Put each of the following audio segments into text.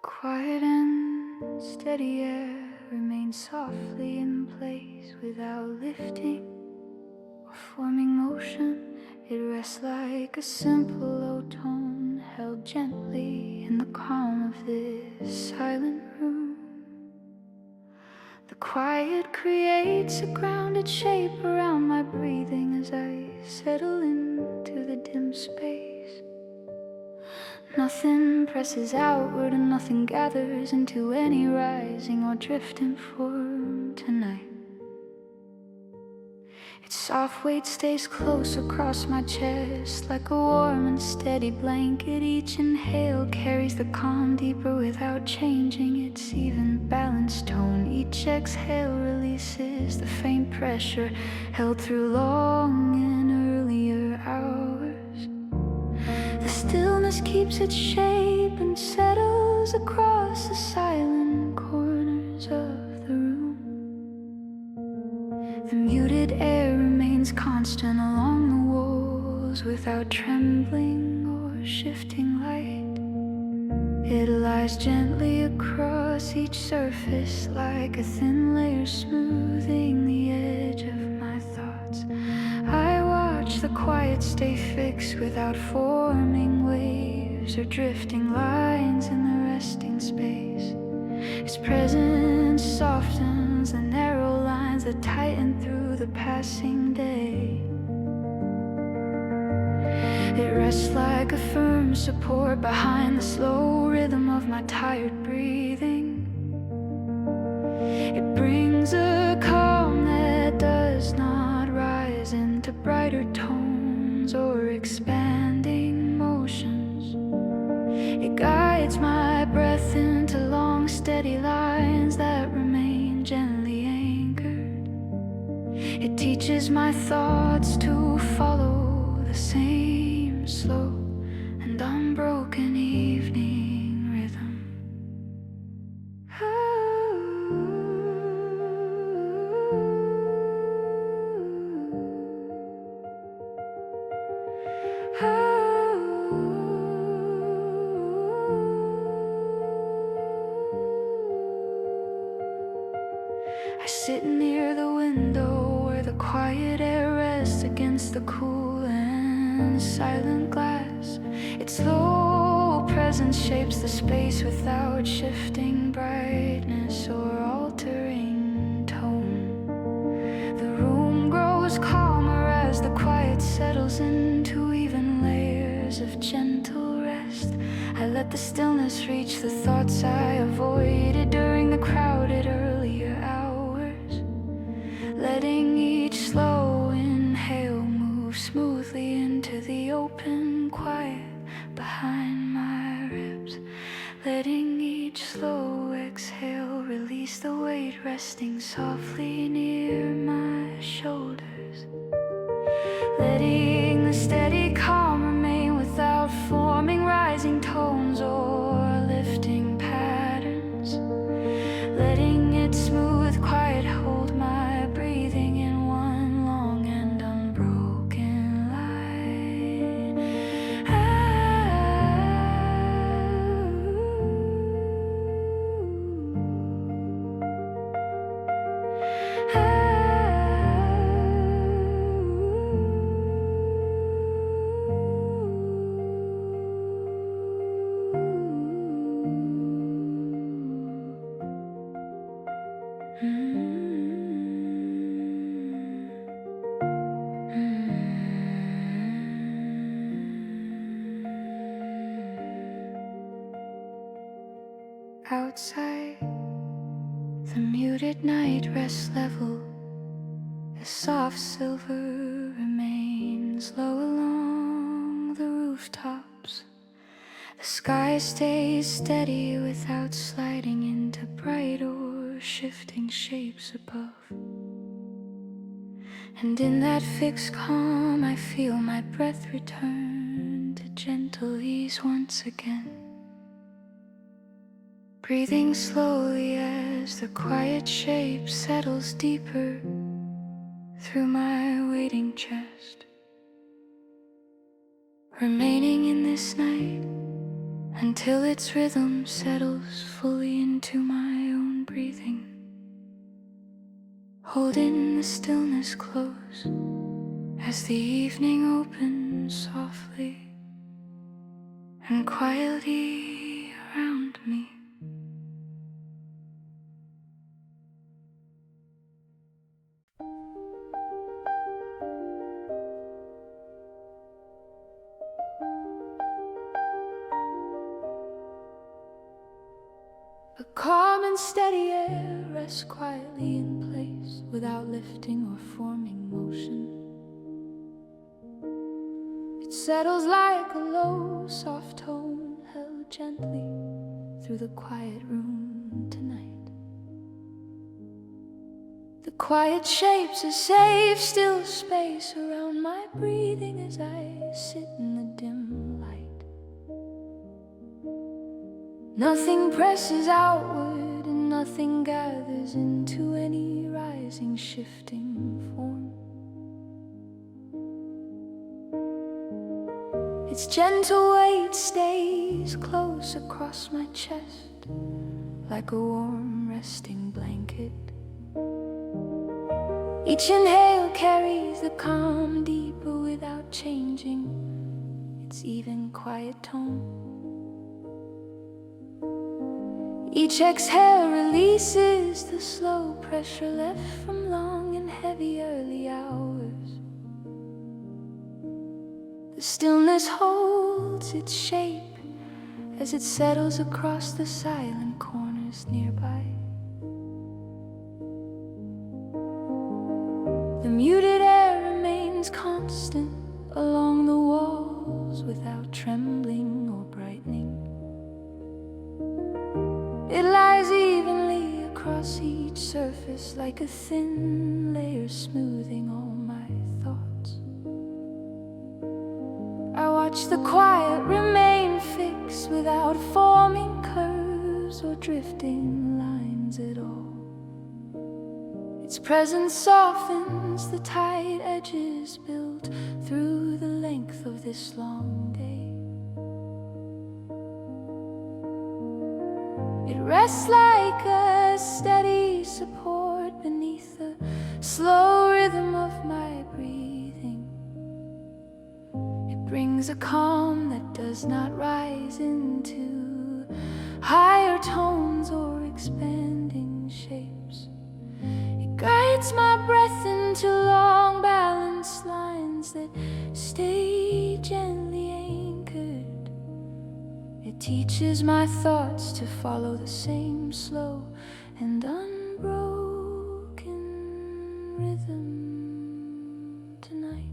Quiet and steady air remains softly in place without lifting or forming motion. It rests like a simple low tone held gently in the calm of this silent room. The quiet creates a grounded shape around my breathing as I settle into the dim space. Nothing presses outward and nothing gathers into any rising or drifting form tonight. Its soft weight stays close across my chest like a warm and steady blanket. Each inhale carries the calm deeper without changing its even balanced tone. Each exhale releases the faint pressure held through long and earlier hours. The stillness keeps its shape and settles across the silent corners of the room. The muted air remains constant along the walls without trembling or shifting light. It lies gently across each surface like a thin layer smoothing the edge of my thoughts. I watch the quiet stay fixed without forming waves or drifting lines in the resting space. Its presence softens the narrow lines that tighten through the passing day. It rests like a firm support behind the slow rhythm of my tired breathing. It brings a calm that does not rise into brighter tones or expanding motions. It guides my breath into long, steady lines that remain gently anchored. It teaches my thoughts to follow the same slow and unbroken evening rhythm. I sit near the window where the quiet air rests against the cool and silent glass. Its slow presence shapes the space without shifting brightness or altering tone. The room grows calmer as the quiet settles into even layers of gentle rest. I let the stillness reach the thoughts I avoided during the crowded earlier hours, letting each slow inhale move smoothly into the open quiet behind my ribs, letting each slow exhale release the weight resting softly near my shoulders, letting the steady calm remain without forming rising tones or lifting patterns, letting its smooth quiet hold my breathing in one long and unbroken line. Outside, the muted night rests level. The soft silver remains low along the rooftops. The sky stays steady without sliding into bright or shifting shapes above. And in that fixed calm I feel my breath return to gentle ease once again, breathing slowly as the quiet shape settles deeper through my waiting chest, remaining in this night until its rhythm settles fully into my own breathing, holding the stillness close as the evening opens softly and quietly around me. A calm and steady air rests quietly in place without lifting or forming motion. It settles like a low, soft tone held gently through the quiet room tonight. The quiet shapes a safe, still space around my breathing as I sit in the dim light. Nothing presses outward and nothing gathers into any rising, shifting form. Its gentle weight stays close across my chest like a warm resting blanket. Each inhale carries the calm deeper without changing its even quiet tone. Each exhale releases the slow pressure left from long and heavy early hours. The stillness holds its shape as it settles across the silent corners nearby. The muted air remains constant along the walls without trembling or brightening. It lies evenly across each surface like a thin layer smoothing all my thoughts. I watch the quiet remain fixed without forming curves or drifting lines at all. Its presence softens the tight edges built through the length of this long day. It rests like a steady support beneath the slow rhythm of my breathing. It brings a calm that does not rise into higher tones or expanding shapes. It guides my breath into long balanced lines that stay gently anchored. It teaches my thoughts to follow the same slow and unbroken rhythm tonight.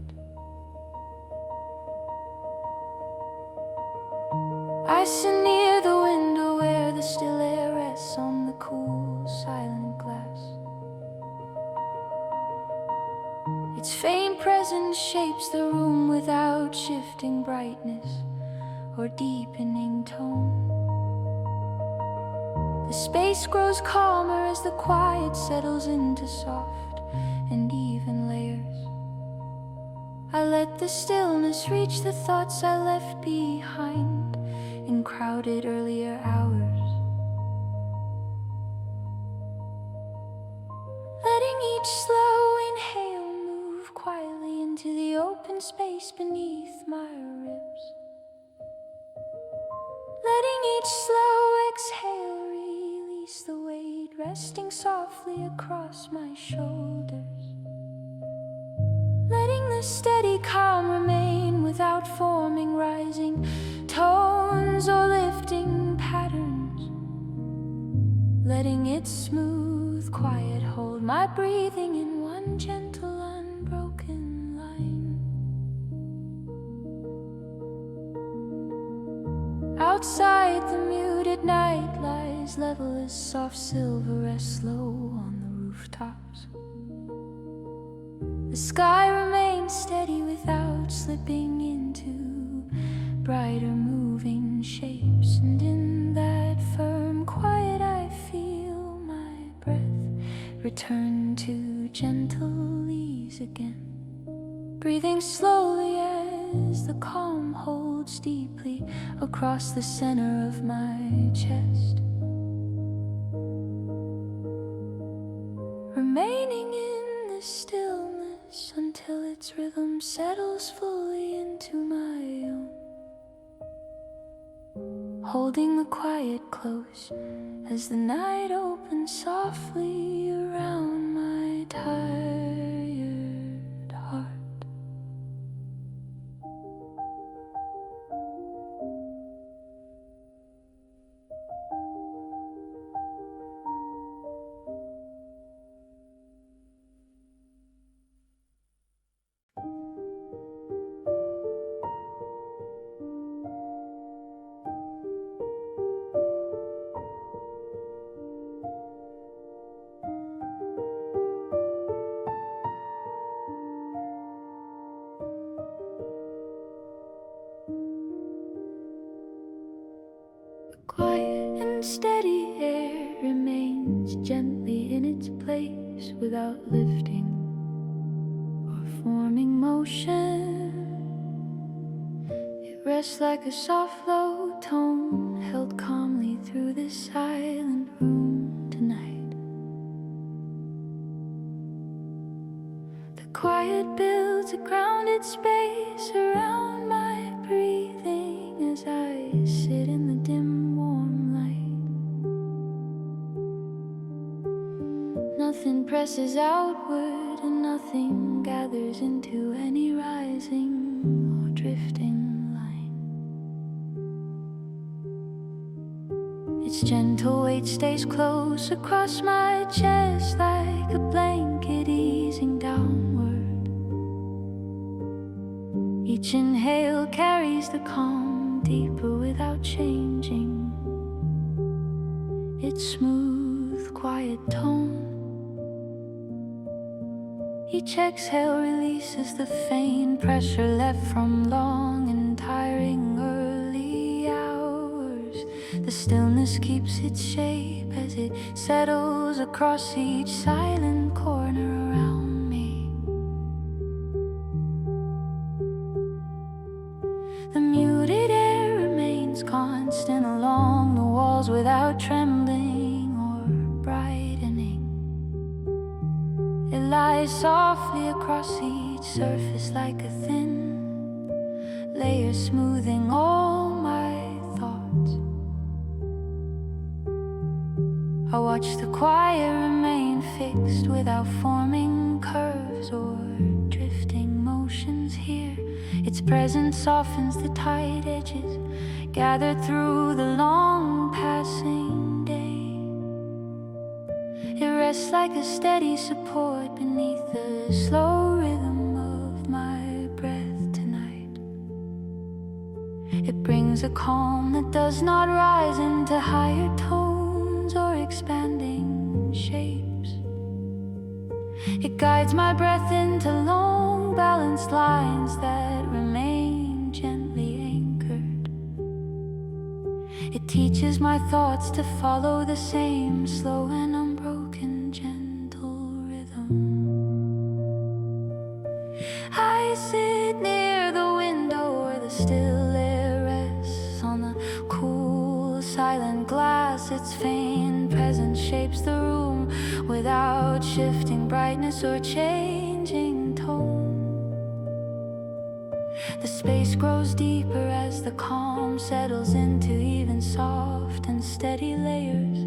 I sit near the window where the still air rests on the cool, silent glass. Its faint presence shapes the room without shifting brightness or deepening tone. The space grows calmer as the quiet settles into soft and even layers. I let the stillness reach the thoughts I left behind in crowded earlier hours. Letting each slow inhale move quietly into the open space beneath my ribs. Letting each slow exhale release the weight resting softly across my shoulders. Letting the steady calm remain without forming rising tones or lifting patterns. Letting its smooth quiet hold my breathing in one gentle unbroken line. Outside the muted night lies level as soft silver rests low on the rooftops. The sky remains steady without slipping into brighter moving shapes. And in that firm quiet I feel my breath return to gentle ease again. Breathing slowly as the calm holds notes deeply across the center of my chest. Remaining in this stillness until its rhythm settles fully into my own. Holding the quiet close as the night opens softly around my tired heart. Quiet and steady air remains gently in its place without lifting or forming motion. It rests like a soft low tone held calmly through this silent room tonight. The quiet builds a grounded space around my breathing as I sit in the dim Nothing presses outward and nothing gathers into any rising or drifting line. Its gentle weight stays close across my chest like a blanket easing downward. Each inhale carries the calm deeper without changing its smooth, quiet tone. Each exhale releases the faint pressure left from long and tiring early hours. The stillness keeps its shape as it settles across each silent corner around me. The muted air remains constant along the walls without trembling or brightening. It lies softly across each surface like a thin layer smoothing all my thoughts. I watch the quiet remain fixed without forming curves or drifting motions here. Its presence softens the tight edges gathered through the long passing day. It rests like a steady support beneath the slow rhythm of my breath tonight. It brings a calm that does not rise into higher tones or expanding shapes. It guides my breath into long balanced lines that remain gently anchored. It teaches my thoughts to follow the same slow and unbroken gentle rhythm. I sit near the window where the still air rests on the cool silent glass. Its faint presence shapes the room without shifting brightness or changing tone. The space grows deeper as the calm settles into even soft and steady layers.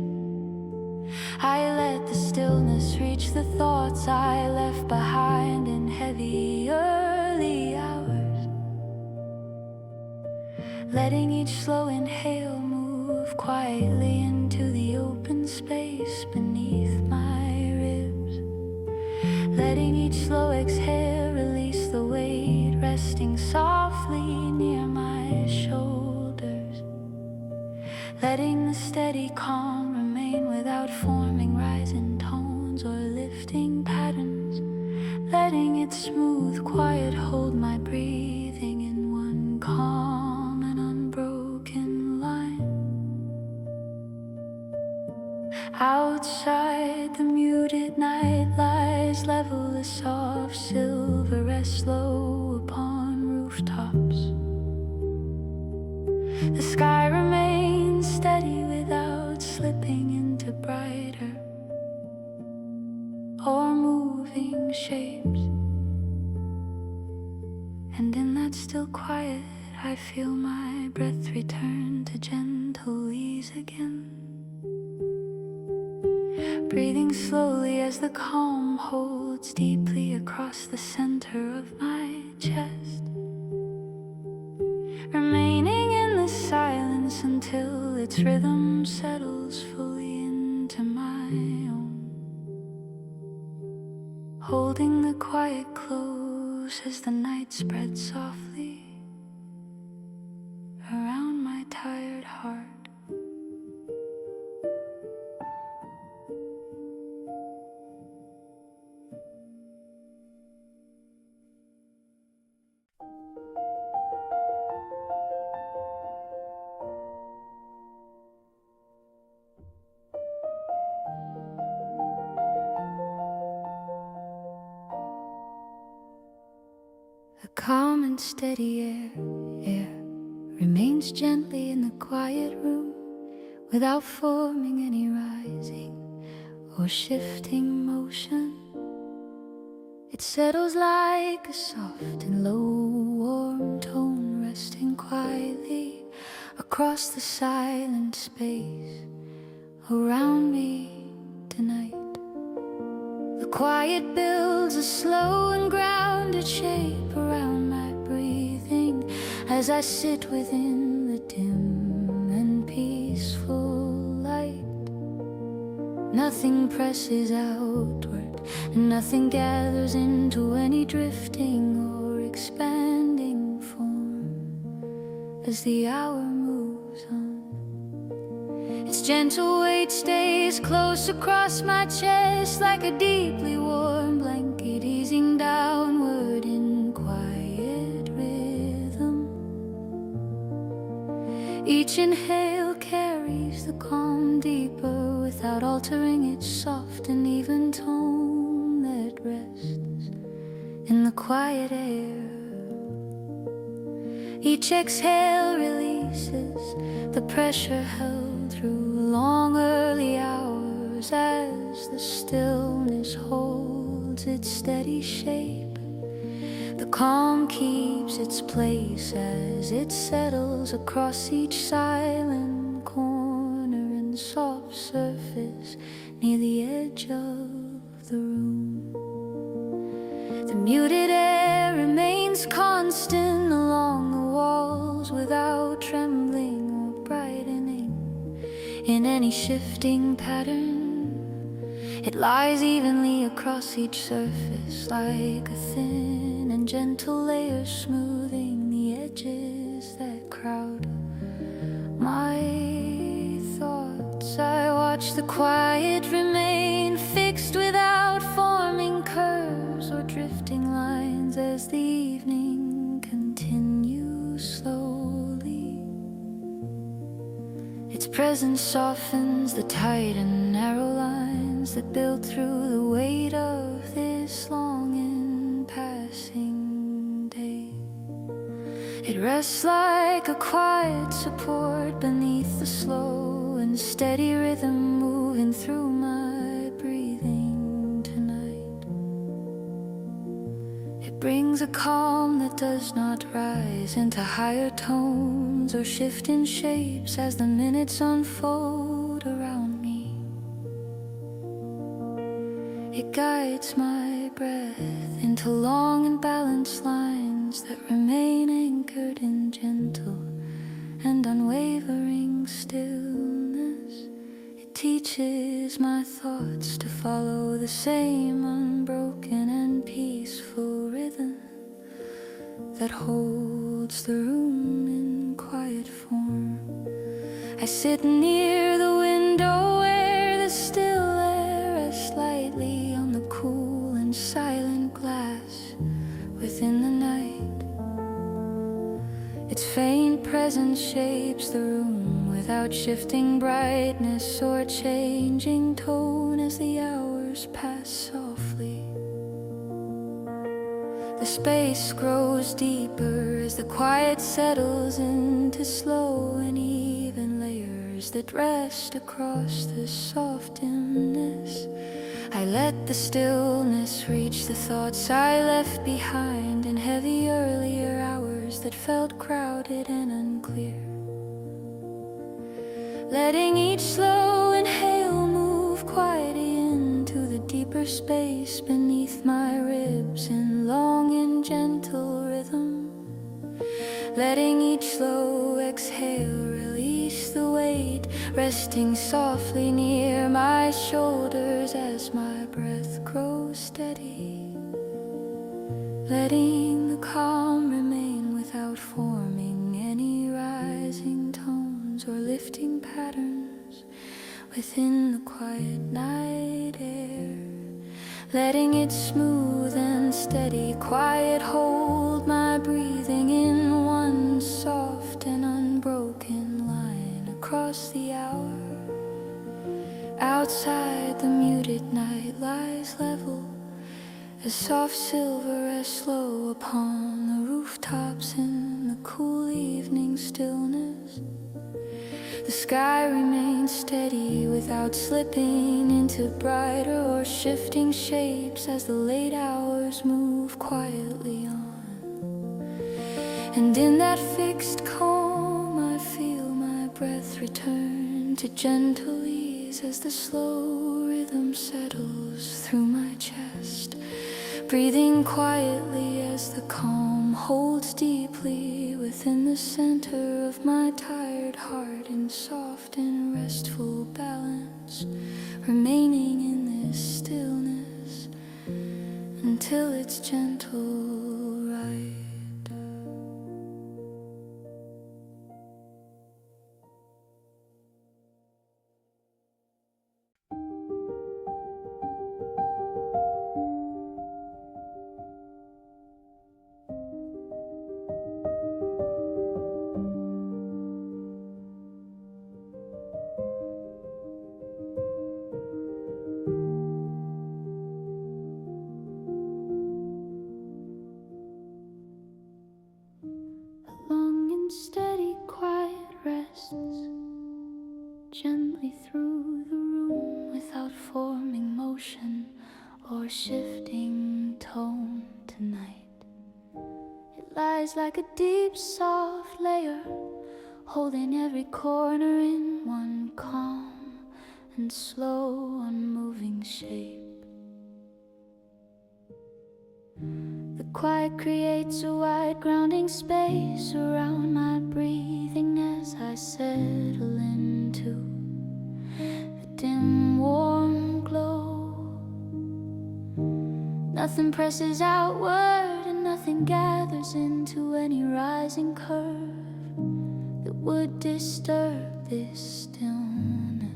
I let the stillness reach the thoughts I left behind in heavy early hours. Letting each slow inhale move quietly into the open space beneath my ribs. Letting each slow exhale release the weight resting softly near my shoulders. Letting the steady calm remain without forming rising tones or lifting patterns. Letting its smooth quiet hold my breathing in one calm and unbroken line. Outside the muted night lies level, a soft silver rests low upon rooftops. sky remains steady without slipping into brighter or moving shapes. And in that still quiet, I feel my breath return to gentle ease again. Breathing slowly as the calm holds deeply across the center of my chest. Remaining in the silence until its rhythm settles fully into my own. Holding the quiet close as the night spreads softly around my tired heart. The calm and steady air remains gently in the quiet room without forming any rising or shifting motion. It settles like a soft and low warm tone resting quietly across the silent space around me tonight. The quiet builds a slow and grounded shape around my breathing as I sit within the dim and peaceful light. Nothing presses outward, and nothing gathers into any drifting or expanding form as the hour moves on. Its gentle weight stays close across my chest like a deeply warm blanket easing downward in quiet rhythm. Each inhale carries the calm deeper without altering its soft and even tone that rests in the quiet air. Each exhale releases the pressure held through long early hours as the stillness holds its steady shape. The calm keeps its place as it settles across each silent corner and soft surface near the edge of the room. The muted air remains constant along the walls without trembling or brightening in any shifting pattern. It lies evenly across each surface like a thin and gentle layer smoothing the edges that crowd my thoughts. I watch the quiet remain fixed without forming curves or drifting lines as the evening continues slowly. Its presence softens the tight and narrow lines that build through the weight of this long and passing day. It rests like a quiet support beneath the slow and steady rhythm moving through my breathing tonight. It brings a calm that does not rise into higher tones or shift in shapes as the minutes unfold around me. It guides my breath into long and balanced lines that remain anchored in gentle and unwavering stillness. It teaches my thoughts to follow the same unbroken and peaceful rhythm that holds the room in quiet form. I sit near the window where the still air rests lightly on the cool and silent glass within the night. Its faint presence shapes the room without shifting brightness or changing tone as the hours pass softly. The space grows deeper as the quiet settles into slow and even layers that rest across the soft dimness. I let the stillness reach the thoughts I left behind in heavy earlier hours that felt crowded and unclear. Letting each slow inhale move quietly into the deeper space beneath my ribs in long and gentle rhythm. Letting each slow exhale release the weight, resting softly near my shoulders as my breath grows steady. Letting the calm remain without forming any rising tones or lifting patterns within the quiet night air. Letting it smooth and steady, quiet hold my breathing in one soft and unbroken line across the hour. Outside the muted night lies level, as soft silver as slow upon the rooftops in the cool evening stillness. The sky remains steady without slipping into brighter or shifting shapes as the late hours move quietly on. And in that fixed calm I feel my breath return to gentle ease as the slow rhythm settles through my chest. Breathing quietly as the calm holds deeply within the center of my tired heart in soft and restful balance, remaining in this stillness until it's gentle right. Steady, quiet rests gently through the room without forming motion or shifting tone tonight. It lies like a deep, soft layer, holding every corner in one calm and slow, unmoving shape. The quiet creates a wide grounding space around my breathing as I settle into the dim, warm glow. Nothing presses outward and nothing gathers into any rising curve that would disturb this stillness.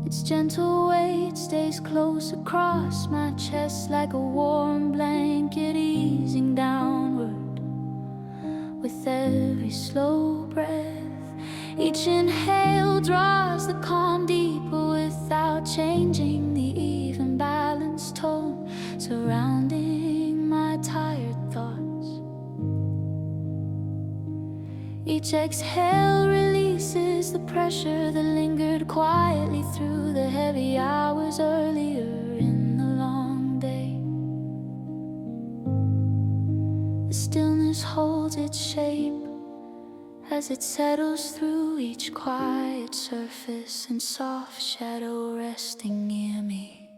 Its gentle weight stays close across my chest like a warm blanket easing downward with every slow breath. Each inhale draws the calm deeper without changing the even balanced tone surrounding my tired thoughts. Each exhale releases the pressure that lingered quietly through the heavy hours earlier in the long day. The stillness holds its shape as it settles through each quiet surface and soft shadow resting near me.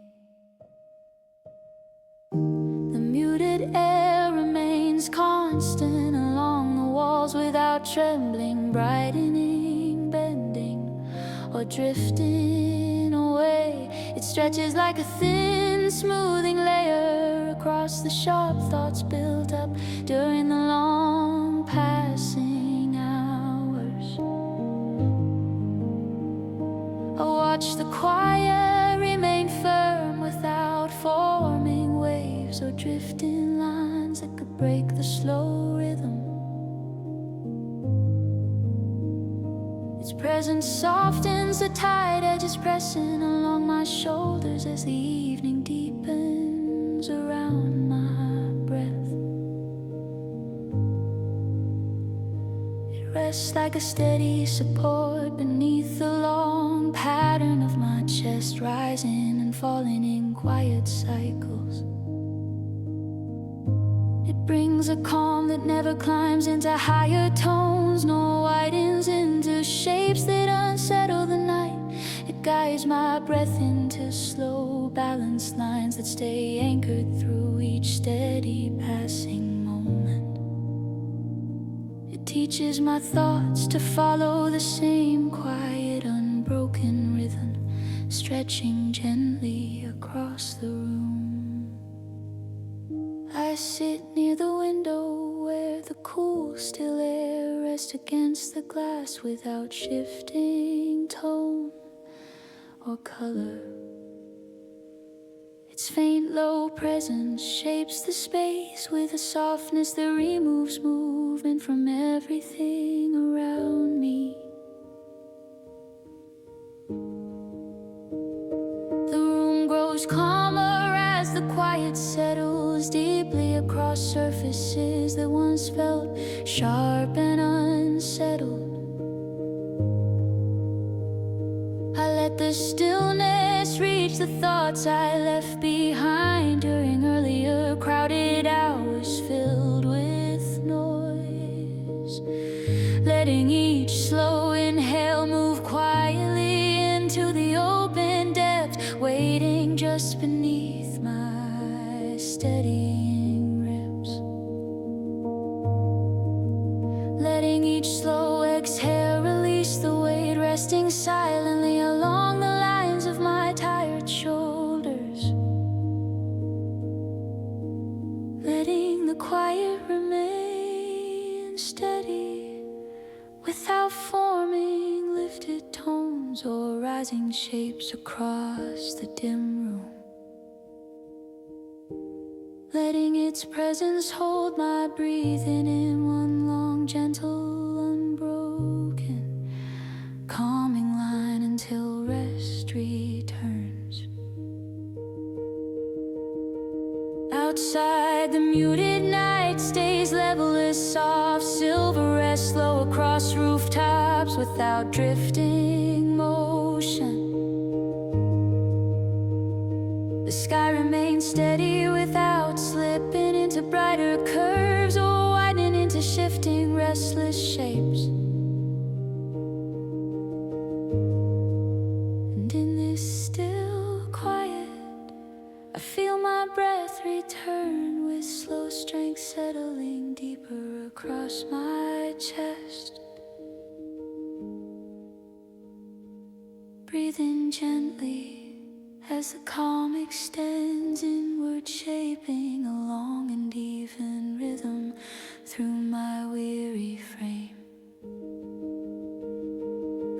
The muted air remains constant along the walls without trembling, brightening, bending, or drifting away. It stretches like a thin, smoothing layer across the sharp thoughts built up during the long passing hours. I watch the quiet remain firm without forming waves or drifting lines that could break the slow rhythm. Its presence softens the tight edges pressing along my shoulders as the evening deepens rest like a steady support beneath the long pattern of my chest, rising and falling in quiet cycles. It brings a calm that never climbs into higher tones, nor widens into shapes that unsettle the night. It guides my breath into slow, balanced lines that stay anchored through each steady passing moment. It teaches my thoughts to follow the same quiet, unbroken rhythm, stretching gently across the room. I sit near the window where the cool, still air rests against the glass without shifting tone or color. Its faint, low presence shapes the space with a softness that removes movement from everything around me. The room grows calmer as the quiet settles deeply across surfaces that once felt sharp and unsettled. I let the stillness reach the thoughts I left behind during earlier crowded hours filled with noise. Letting each slow inhale move quietly into the open depth, waiting just beneath my steadying ribs. Letting each slow exhale release the weight, resting silently along the lines of my tired shoulders. Letting the quiet remain steady without forming lifted tones or rising shapes across the dim room. Letting its presence hold my breathing in one long, gentle, unbroken, calming line until rest returns. Outside, the muted night stays level as soft silver rests slow across rooftops without drifting motion. The sky remains steady without slipping into brighter curves or widening into shifting restless shapes. And in this still quiet, I feel my breath return with slow strength settling deeper across my chest. Breathing gently as the calm extends inward, shaping a long and even rhythm through my weary frame.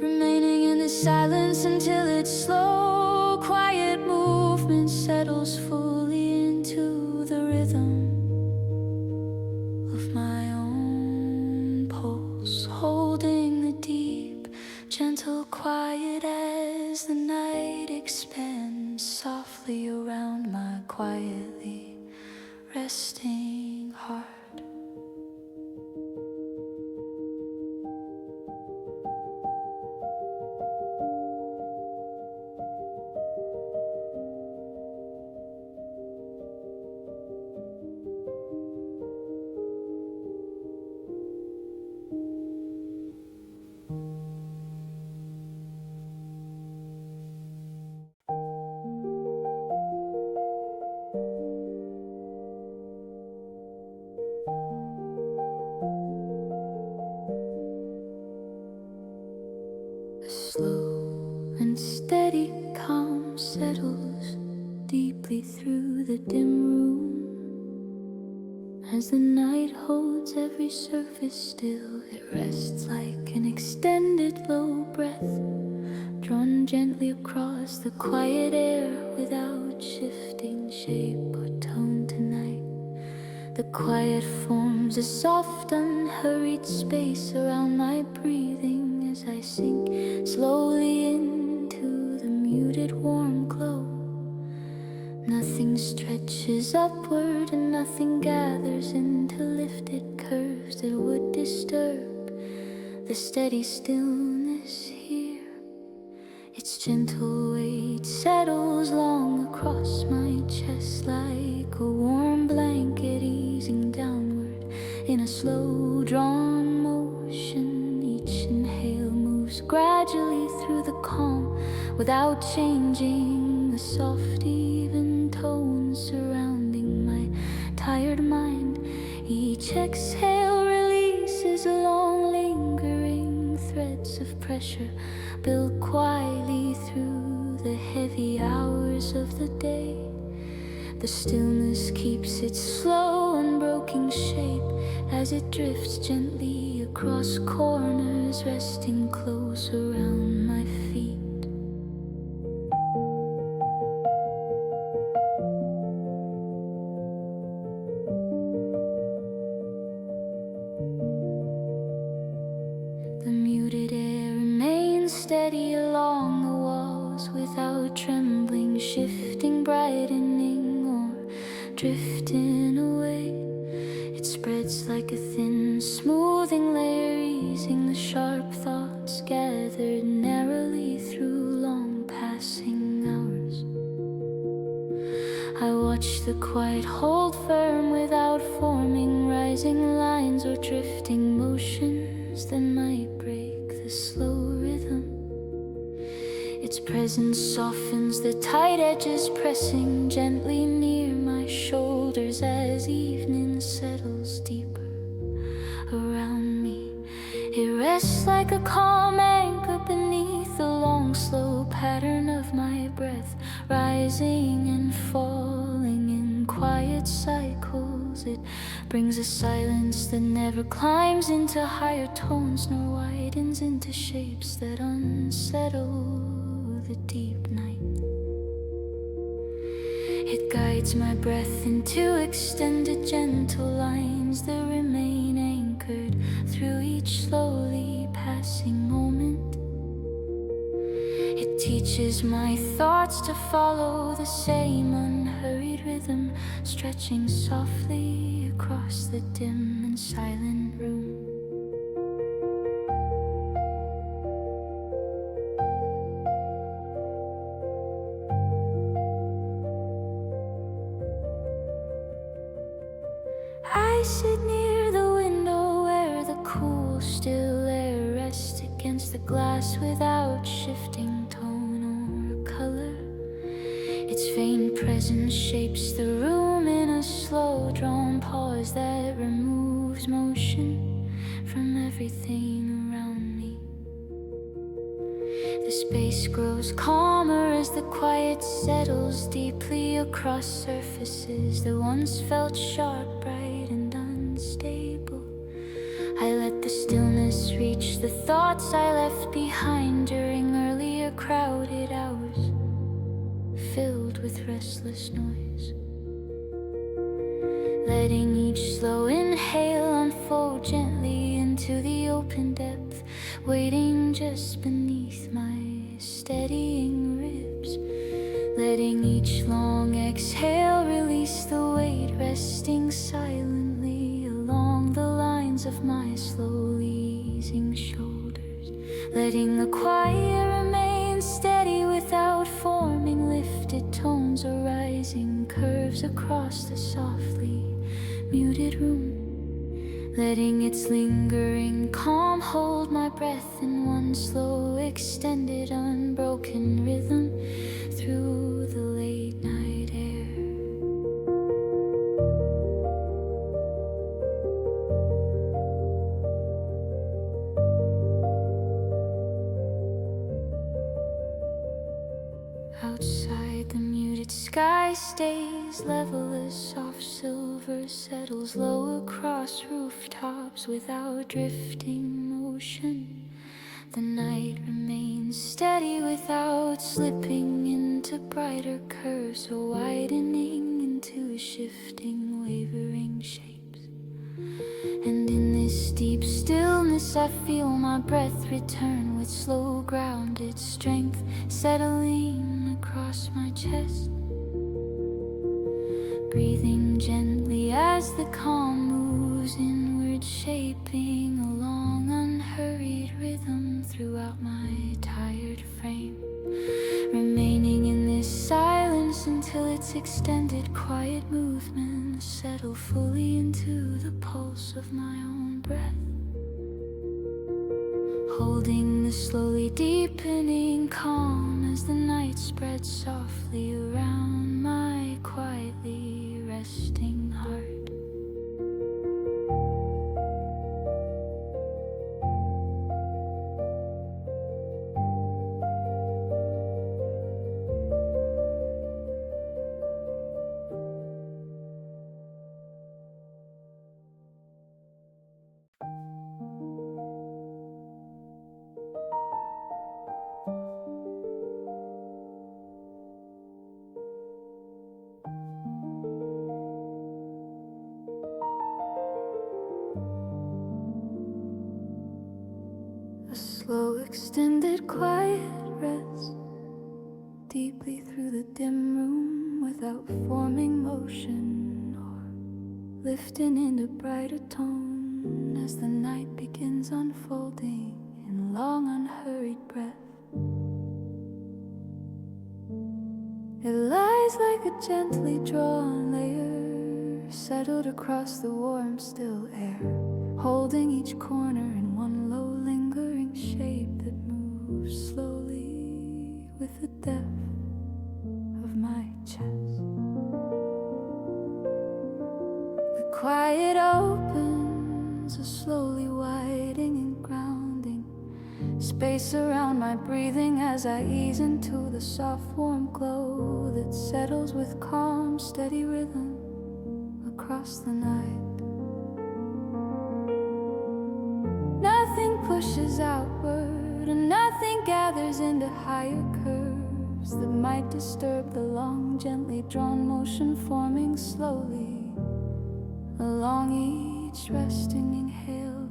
Remaining in the silence until its slow, quiet movement settles fully into the rhythm of my own pulse, holding the deep, gentle quiet as the night expands softly around my quietly resting heart. Slow and steady calm settles deeply through the dim room. As the night holds every surface still, it rests like an extended low breath, drawn gently across the quiet air without shifting shape or tone tonight. The quiet forms a soft, unhurried space around my breathing as I sink slowly into the muted warm glow. Nothing stretches upward and nothing gathers into lifted curves that would disturb the steady stillness here. Its gentle weight settles long across my chest like a warm blanket easing downward in a slow drawn motion. Each inhale moves gradually through the calm without changing the soft even tones surrounding my tired mind. Each exhale releases long lingering threads of pressure built quietly through the heavy hours of the day. The stillness keeps its slow unbroken shape as it drifts gently across corners, resting close around my feet. The muted air remains steady along the walls without trembling, shifting, brightening, or drifting away. It spreads like a thin, smoothing layer, easing the sharp thoughts gathered narrowly through long passing hours. I watch the quiet hold firm without forming rising lines or drifting motions that might break the slow rhythm. Its presence softens the tight edges, pressing gently near my shoulders as evening settles deeper around me. It rests like a calm anchor beneath the long, slow pattern of my breath, rising and falling in quiet cycles. It brings a silence that never climbs into higher tones nor widens into shapes that unsettle the deep night. It guides my breath into extended gentle lines that remain anchored through each slowly passing moment. It teaches my thoughts to follow the same unhurried rhythm, stretching softly across the dim and silent room. I sit near the window where the cool, still air rests against the glass without shifting tone or color. Its faint presence shapes the room in a slow, drawn pause that removes motion from everything around me. The space grows calmer as the quiet settles deeply across surfaces that once felt sharp, bright, and unstable. I let the stillness reach the thoughts I left behind during earlier crowded hours, filled with restless noise. Letting each slow inhale unfold gently into the open depth, waiting just beneath my steadying ribs. Letting each long exhale release the weight, resting silently along the lines of my slowly easing shoulders. Letting the quiet remain steady without forming lifted tones or rising curves across the softly muted room. Letting its lingering calm hold my breath in one slow, extended, unbroken rhythm through the late night air. Outside, the muted sky stays level as soft silver settles low across rooftops without drifting motion. The night remains steady without slipping into brighter curves or widening into shifting, wavering shapes. And in this deep stillness I feel my breath return with slow, grounded strength settling across my chest. Breathing gently as the calm moves inward, shaping a long, unhurried extended, quiet movements settle fully into the pulse of my own breath. Holding the slowly deepening calm as the night spreads softly around my quietly resting heart. A slow, extended, quiet rest deeply through the dim room without forming motion or lifting into brighter tone as the night begins unfolding in long, unhurried breath. It lies like a gently drawn layer settled across the warm, still air, holding each corner in one low, lingering shape that moves slowly with the depth of my chest. The quiet opens, a slowly widening and grounding space around my breathing as I ease into the soft, warm glow that settles with calm, steady rhythm across the night. Nothing pushes outward and nothing gathers into higher curves that might disturb the long, gently drawn motion forming slowly along each resting inhale.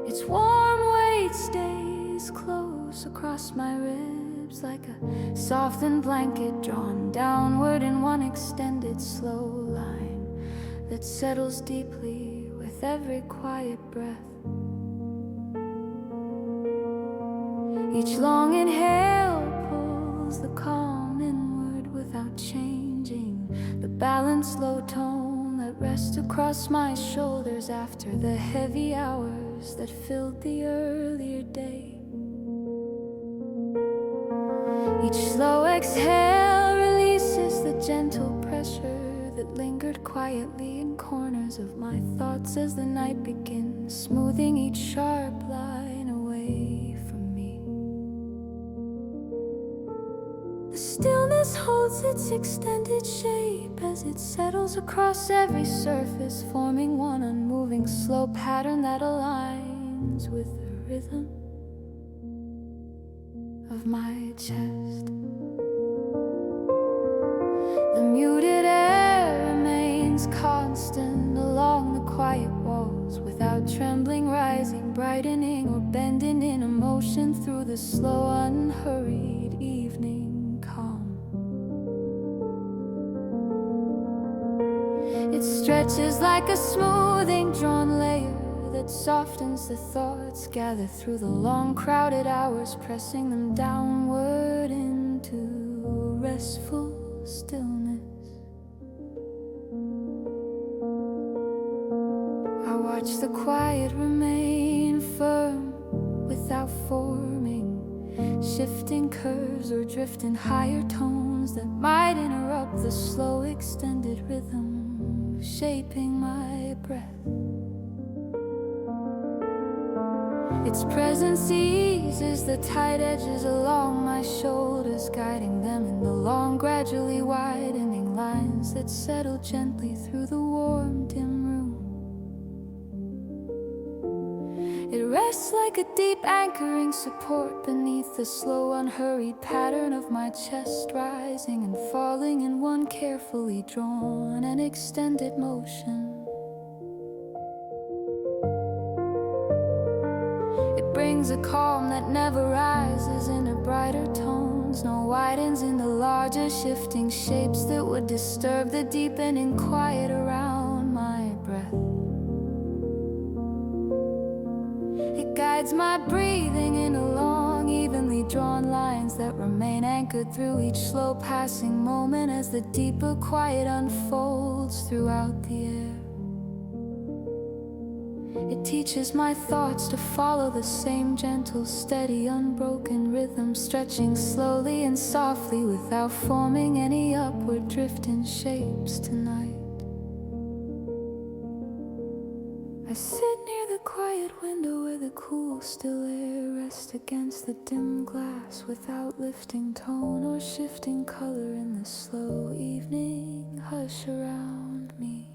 Its warm weight stays close across my ribs like a softened blanket drawn downward in one extended slow line that settles deeply with every quiet breath. Each long inhale pulls the calm inward without changing the balanced low tone that rests across my shoulders after the heavy hours that filled the earlier day. Each slow exhale releases the gentle pressure that lingered quietly in corners of my thoughts as the night begins, smoothing each sharp line away from me. The stillness holds its extended shape as it settles across every surface, forming one unmoving slow pattern that aligns with the rhythm of my chest. The muted air remains constant along the quiet walls without trembling, rising, brightening, or bending in emotion through the slow, unhurried evening calm. It stretches like a smoothing drawn layer that softens the thoughts gathered through the long, crowded hours, pressing them downward into restful stillness. I watch the quiet remain firm without forming shifting curves or drifting higher tones that might interrupt the slow, extended rhythm shaping my breath. Its presence eases the tight edges along my shoulders, guiding them in the long, gradually widening lines that settle gently through the warm, dim room. It rests like a deep anchoring support beneath the slow, unhurried pattern of my chest, rising and falling in one carefully drawn and extended motion. Brings a calm that never rises into brighter tones, nor widens into larger shifting shapes that would disturb the deepening quiet around my breath. It guides my breathing in a long, evenly softly drawn lines that remain anchored through each slow passing moment as the deeper quiet unfolds throughout the air. It teaches my thoughts to follow the same gentle, steady, unbroken rhythm, stretching slowly and softly without forming any upward drifting shapes tonight. I sit near the quiet window where the cool, still air rests against the dim glass without lifting tone or shifting color in the slow evening hush around me.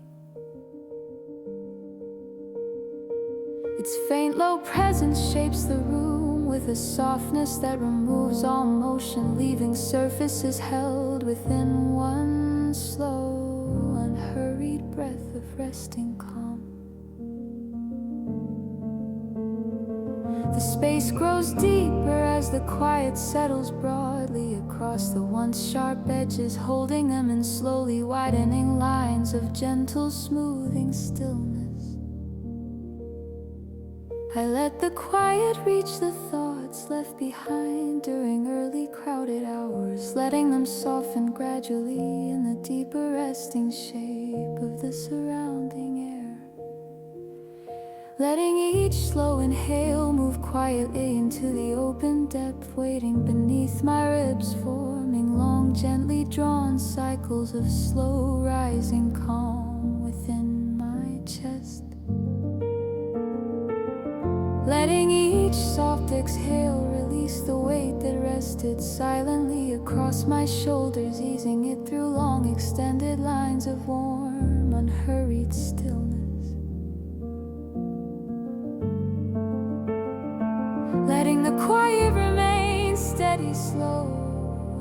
Its faint low presence shapes the room with a softness that removes all motion, leaving surfaces held within one slow, unhurried breath of resting calm. The space grows deeper as the quiet settles broadly across the once sharp edges, holding them in slowly widening lines of gentle, smoothing stillness. I let the quiet reach the thoughts left behind during early crowded hours, letting them soften gradually in the deeper resting shape of the surrounding air. Letting each slow inhale move quietly into the open depth, waiting beneath my ribs, forming long, gently drawn cycles of slow rising calm within my chest. Letting each soft exhale release the weight that rested silently across my shoulders, easing it through long extended lines of warm, unhurried stillness. Letting the quiet remain steady, slow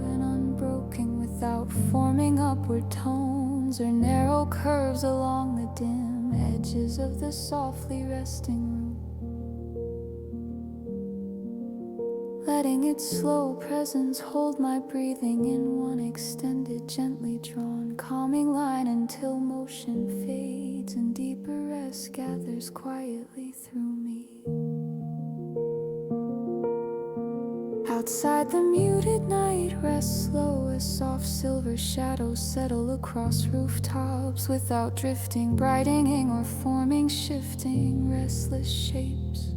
and unbroken, without forming upward tones or narrow curves along the dim edges of the softly resting room. Letting its slow presence hold my breathing in one extended, gently drawn, calming line until motion fades and deeper rest gathers quietly through me. Outside, the muted night rests slow as soft silver shadows settle across rooftops without drifting, brightening or forming shifting, restless shapes.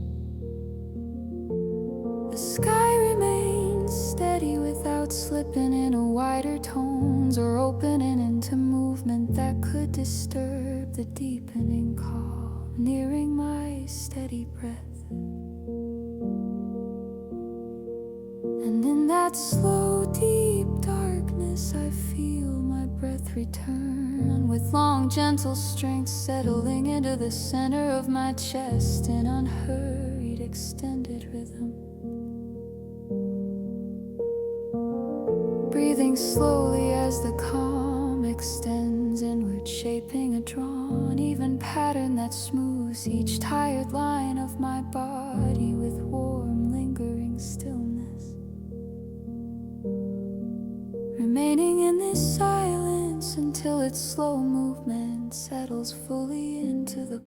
The sky remains steady without slipping into wider tones or opening into movement that could disturb the deepening calm, nearing my steady breath. And in that slow, deep darkness, I feel my breath return with long, gentle strength settling into the center of my chest in unhurried, extended rhythm. Breathing slowly as the calm extends inward, shaping a drawn, even pattern that smooths each tired line of my body with warm, lingering stillness. Remaining in this silence until its slow movement settles fully into the